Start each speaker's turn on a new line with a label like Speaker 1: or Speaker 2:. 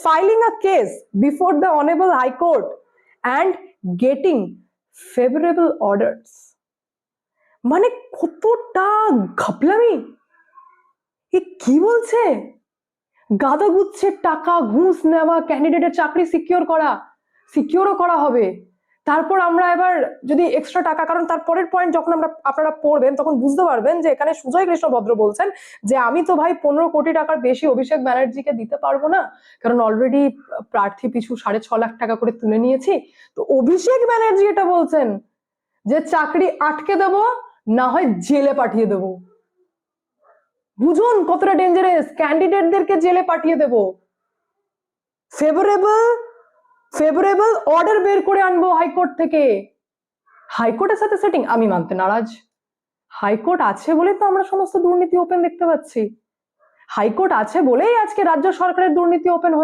Speaker 1: filing a case before the Honorable High Court and getting favorable orders. মানে কতটা ঘাপলামি! এ কি বলছে? গাদা গুচ্ছের টাকা ঘুষ নেওয়া, ক্যান্ডিডেটের চাকরি সিকিউরও করা হবে। তারপর আমরা এবার যদি এক্সট্রা টাকা, কারণ তারপরের পয়েন্ট যখন আপনারা পড়বেন তখন বুঝতে পারবেন যে এখানে সুজয় কৃষ্ণ ভদ্র বলছেন যে আমি তো ভাই 15 কোটি টাকার বেশি অভিষেক ব্যানার্জিকে দিতে পারবো না, কারণ অলরেডি প্রার্থী পিছু 6.5 লাখ টাকা করে তুলে নিয়েছি। তো অভিষেক ব্যানার্জি এটা বলছেন যে চাকরি আটকে দেবো, না হয় জেলে পাঠিয়ে দেবো। বুঝুন কতটা ডেঞ্জারাস, ক্যান্ডিডেটদেরকে জেলে পাঠিয়ে দেব। ফেভারেবল অর্ডার বের করে আনবো হাইকোর্ট থেকে। হাইকোর্টের সাথে সেটিং আমি মানতে নারাজ। হাইকোর্ট আছে বলেই তো আমরা সমস্ত দুর্নীতি ওপেন দেখতে পাচ্ছি। হাইকোর্ট আছে বলেই আজকে রাজ্য সরকারের দুর্নীতি ওপেন হয়ে